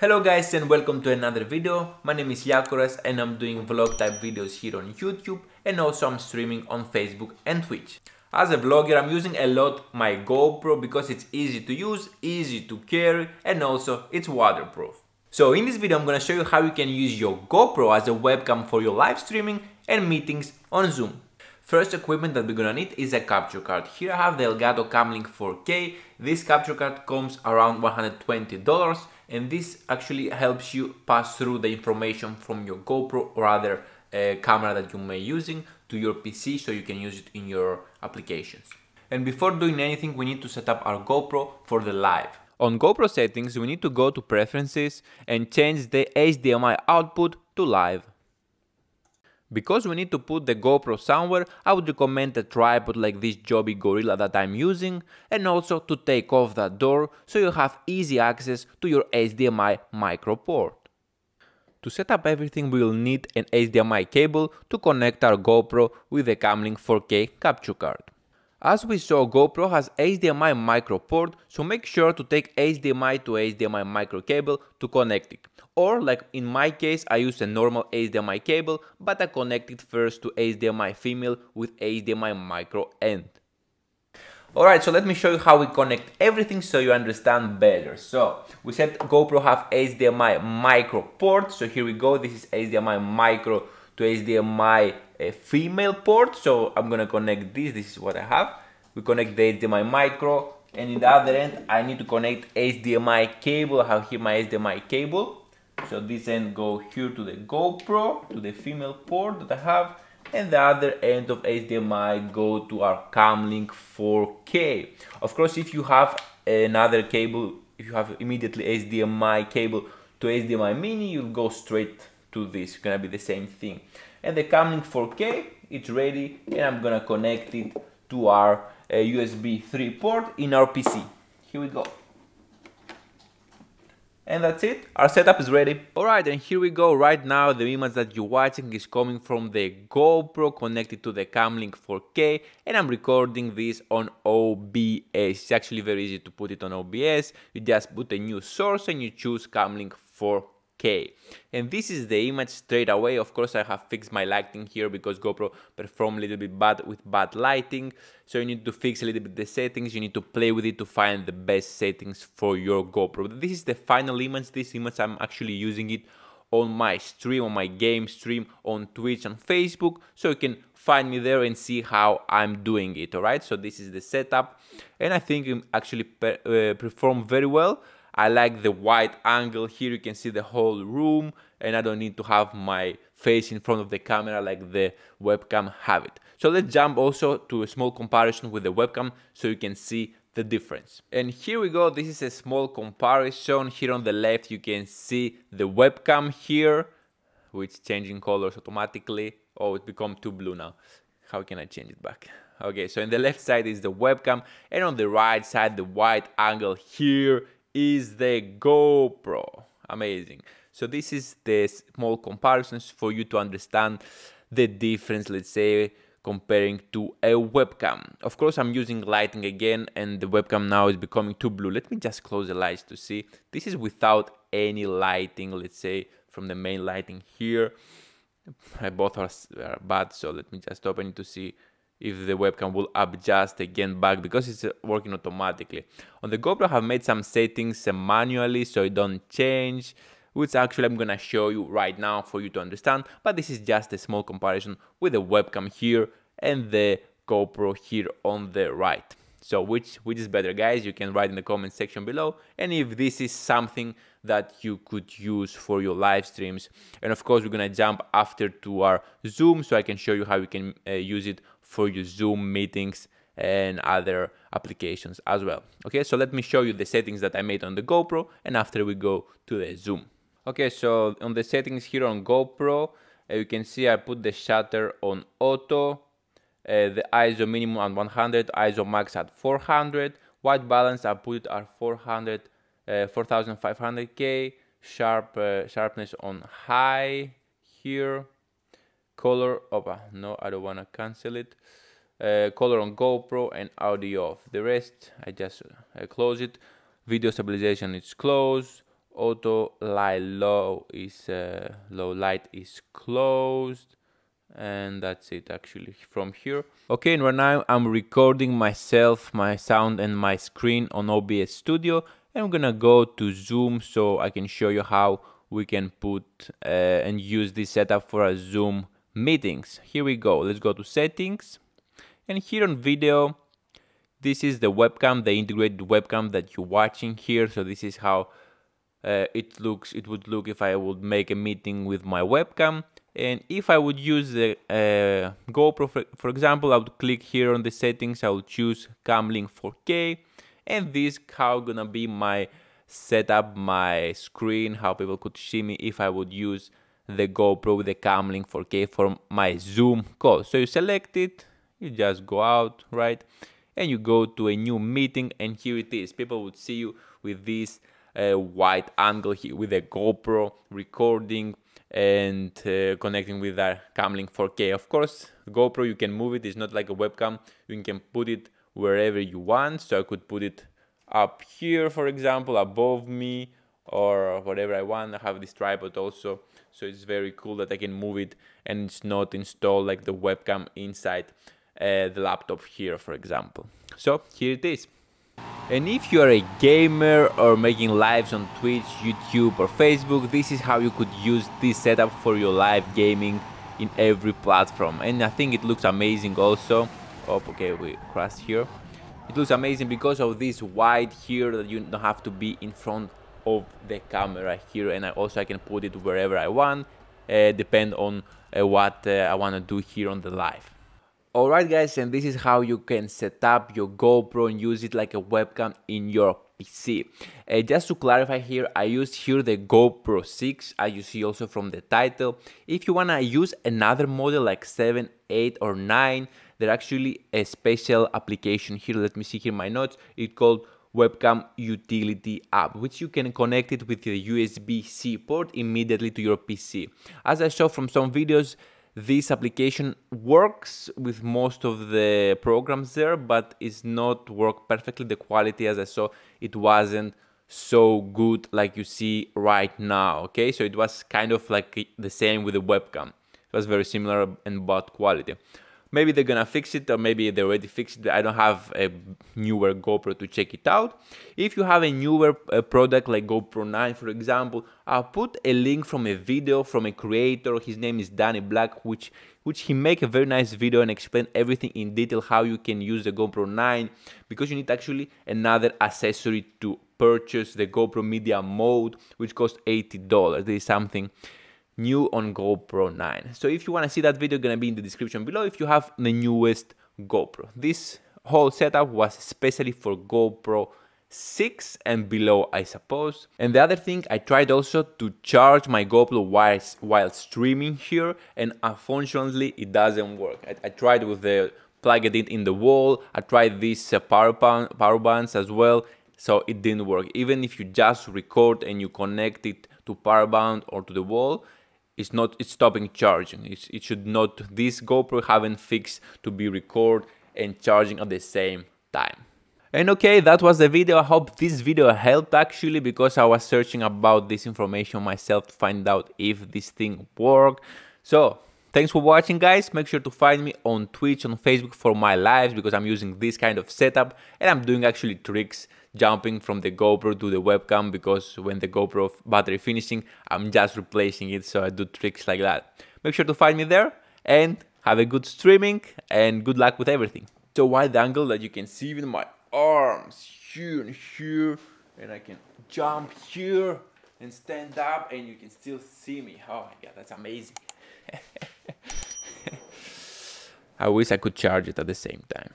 Hello guys and welcome to another video. My name is Yakuras and I'm doing vlog type videos here on YouTube, and also I'm streaming on Facebook and Twitch. As a vlogger, I'm using a lot my GoPro because it's easy to use, easy to carry, and also it's waterproof. So in this video I'm gonna show you how you can use your GoPro as a webcam for your live streaming and meetings on Zoom. First equipment that we're gonna need is a capture card. Here I have the Elgato Cam Link 4K. This capture card comes around $120, and this actually helps you pass through the information from your GoPro or other camera that you may be using to your PC so you can use it in your applications. And before doing anything, we need to set up our GoPro for the live. On GoPro settings, we need to go to preferences and change the HDMI output to live. Because we need to put the GoPro somewhere, I would recommend a tripod like this Joby Gorilla that I'm using, and also to take off that door so you have easy access to your HDMI micro port. To set up everything, we will need an HDMI cable to connect our GoPro with the Cam Link 4K capture card. As we saw, GoPro has HDMI micro port, so make sure to take HDMI to HDMI micro cable to connect it. Or, like in my case, I use a normal HDMI cable, but I connect it first to HDMI female with HDMI micro end. Alright, so let me show you how we connect everything so you understand better. So, we said GoPro have HDMI micro port, so here we go, this is HDMI micro to HDMI female port, so I'm gonna connect this is what I have. We connect the HDMI micro, and in the other end I need to connect HDMI cable. I have here my HDMI cable. So this end go here to the GoPro, to the female port that I have, and the other end of HDMI go to our Cam Link 4K. Of course, if you have another cable, if you have immediately HDMI cable to HDMI mini, you'll go straight to this. It's gonna be the same thing. And the Cam Link 4K, it's ready, and I'm gonna connect it to our USB 3 port in our PC. Here we go. And that's it, our setup is ready. Alright, and here we go. Right now the image that you're watching is coming from the GoPro connected to the Cam Link 4K, and I'm recording this on OBS. It's actually very easy to put it on OBS. You just put a new source and you choose Cam Link 4K. And this is the image straight away. Of course, I have fixed my lighting here because GoPro perform a little bit bad with bad lighting. So you need to fix a little bit the settings. You need to play with it to find the best settings for your GoPro. This is the final image. This image, I'm actually using it on my stream, on my game stream, on Twitch and Facebook. So you can find me there and see how I'm doing it, alright? So this is the setup. And I think it actually performed very well. I like the wide angle. Here you can see the whole room, and I don't need to have my face in front of the camera like the webcam have it. So let's jump also to a small comparison with the webcam so you can see the difference. And here we go, this is a small comparison. Here on the left you can see the webcam here, which changing colors automatically. Oh, it become too blue now. How can I change it back? Okay, so in the left side is the webcam, and on the right side, the wide angle here is the GoPro. Amazing. So this is the small comparisons for you to understand the difference, let's say, comparing to a webcam. Of course, I'm using lighting again, and the webcam now is becoming too blue. Let me just close the lights to see. This is without any lighting, let's say, from the main lighting here. Both are bad, so let me just open it to see if the webcam will adjust again back, because it's working automatically. On the GoPro, I have made some settings manually so it don't change, which actually I'm gonna show you right now for you to understand, but this is just a small comparison with the webcam here and the GoPro here on the right. So which is better, guys? You can write in the comment section below, and if this is something that you could use for your live streams. And of course, we're gonna jump after to our Zoom so I can show you how you can use it for your Zoom meetings and other applications as well. Okay, so let me show you the settings that I made on the GoPro, and after we go to the Zoom. Okay, so on the settings here on GoPro, you can see I put the shutter on auto, the ISO minimum at 100, ISO max at 400, white balance I put it at 400, 4500K, sharpness on high here, color, no, I don't want to cancel it, color on GoPro, and audio off. The rest I just close it. Video stabilization is closed, auto light low light is closed, and that's it actually from here. Okay, and right now I'm recording myself, my sound and my screen on OBS Studio, and I'm gonna go to Zoom so I can show you how we can put and use this setup for a Zoom meetings. Here we go. Let's go to settings, and here on video, this is the webcam, the integrated webcam that you're watching here. So this is how it would look if I would make a meeting with my webcam. And if I would use the GoPro, for example, I would click here on the settings, I will choose Cam Link 4K, and this how gonna be my setup, my screen, how people could see me if I would use the GoPro with the Cam Link 4K for my Zoom call. So you select it, you just go out, right? And you go to a new meeting, and here it is. People would see you with this wide angle here with a GoPro recording and connecting with our Cam Link 4K. Of course, GoPro, you can move it. It's not like a webcam. You can put it wherever you want. So I could put it up here, for example, above me, or whatever I want. I have this tripod also, so it's very cool that I can move it and it's not installed like the webcam inside the laptop here, for example. So here it is. And if you are a gamer or making lives on Twitch, YouTube or Facebook, this is how you could use this setup for your live gaming in every platform. And I think it looks amazing also. Oh, okay, we crashed here. It looks amazing because of this wide here that you don't have to be in front of the camera here, and I can put it wherever I want, depend on what I want to do here on the live. Alright guys, and this is how you can set up your GoPro and use it like a webcam in your PC. Just to clarify here, I used here the GoPro 6, as you see also from the title. If you wanna use another model like 7, 8 or 9, there's actually a special application here. Let me see here my notes. It's called Webcam Utility App, which you can connect it with the USB-C port immediately to your PC. As I saw from some videos, this application works with most of the programs there, but it's not work perfectly. The quality, as I saw, it wasn't so good like you see right now. Okay, so it was kind of like the same with the webcam. It was very similar and bad quality. Maybe they're gonna fix it, or maybe they already fixed it. I don't have a newer GoPro to check it out. If you have a newer product like GoPro 9, for example, I'll put a link from a video from a creator. His name is Danny Black, which he make a very nice video and explain everything in detail how you can use the GoPro 9, because you need actually another accessory to purchase the GoPro Media Mode, which costs $80. This is something new on GoPro 9. So if you want to see that video, gonna be in the description below if you have the newest GoPro. This whole setup was especially for GoPro 6 and below, I suppose. And the other thing, I tried also to charge my GoPro while streaming here, and unfortunately it doesn't work. I tried with the plug it in the wall. I tried these power bands as well, so it didn't work. Even if you just record and you connect it to power band or to the wall, it's stopping charging. It should not. This GoPro haven't fixed to be record and charging at the same time. And okay, that was the video. I hope this video helped actually, because I was searching about this information myself to find out if this thing worked. So thanks for watching guys. Make sure to find me on Twitch, on Facebook for my lives, because I'm using this kind of setup and I'm doing actually tricks jumping from the GoPro to the webcam, because when the GoPro battery finishing, I'm just replacing it, so I do tricks like that. Make sure to find me there and have a good streaming and good luck with everything. So wide angle that you can see even my arms here and here, and I can jump here and stand up and you can still see me. Oh my god, that's amazing. I wish I could charge it at the same time.